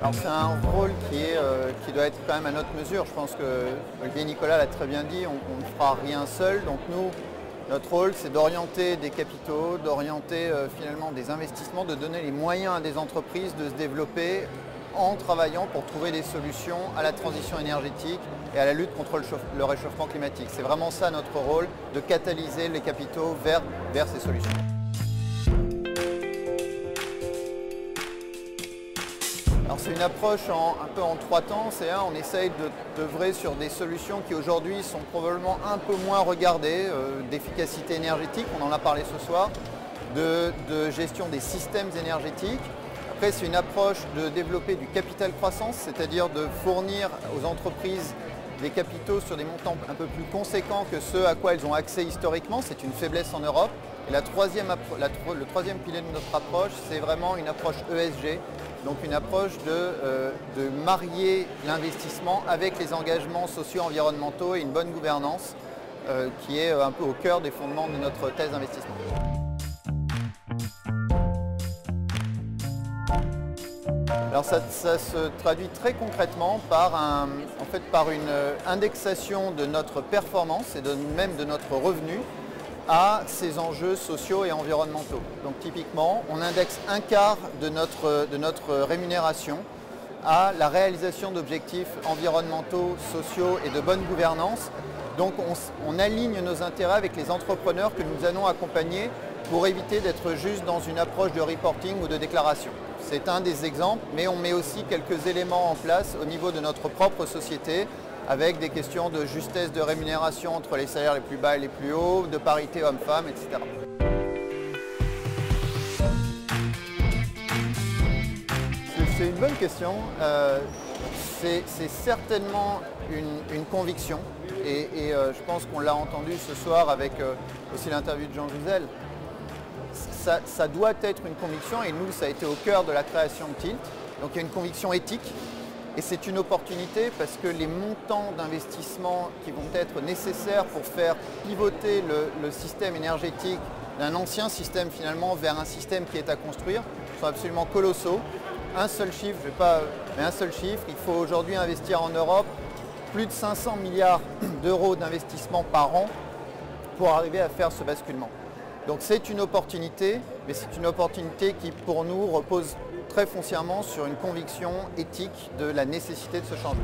Alors c'est un rôle qui doit être quand même à notre mesure. Je pense que Olivier Nicolas l'a très bien dit, on ne fera rien seul. Donc nous, notre rôle, c'est d'orienter des capitaux, d'orienter finalement des investissements, de donner les moyens à des entreprises de se développer en travaillant pour trouver des solutions à la transition énergétique et à la lutte contre le réchauffement climatique. C'est vraiment ça notre rôle, de catalyser les capitaux vers ces solutions. Alors c'est une approche un peu en trois temps. C'est on essaye d'œuvrer sur des solutions qui aujourd'hui sont probablement un peu moins regardées, d'efficacité énergétique, on en a parlé ce soir, de gestion des systèmes énergétiques. Après c'est une approche de développer du capital croissance, c'est-à-dire de fournir aux entreprises des capitaux sur des montants un peu plus conséquents que ceux à quoi elles ont accès historiquement. C'est une faiblesse en Europe. Et le troisième pilier de notre approche, c'est vraiment une approche ESG. Donc une approche de marier l'investissement avec les engagements socio-environnementaux et une bonne gouvernance qui est un peu au cœur des fondements de notre thèse d'investissement. Alors ça se traduit très concrètement par une indexation de notre performance et même de notre revenu à ces enjeux sociaux et environnementaux. Donc typiquement, on indexe un quart de notre rémunération à la réalisation d'objectifs environnementaux, sociaux et de bonne gouvernance. Donc on aligne nos intérêts avec les entrepreneurs que nous allons accompagner pour éviter d'être juste dans une approche de reporting ou de déclaration. C'est un des exemples, mais on met aussi quelques éléments en place au niveau de notre propre société, avec des questions de justesse de rémunération entre les salaires les plus bas et les plus hauts, de parité hommes-femmes, etc. C'est une bonne question. C'est certainement une conviction et je pense qu'on l'a entendu ce soir avec aussi l'interview de Jean Jouzel. Ça doit être une conviction et nous, ça a été au cœur de la création de Tilt. Donc il y a une conviction éthique. Et c'est une opportunité parce que les montants d'investissement qui vont être nécessaires pour faire pivoter le système énergétique d'un ancien système finalement vers un système qui est à construire sont absolument colossaux. Un seul chiffre, il faut aujourd'hui investir en Europe plus de 500 milliards d'euros d'investissement par an pour arriver à faire ce basculement. Donc c'est une opportunité, mais c'est une opportunité qui pour nous repose très foncièrement sur une conviction éthique de la nécessité de ce changement.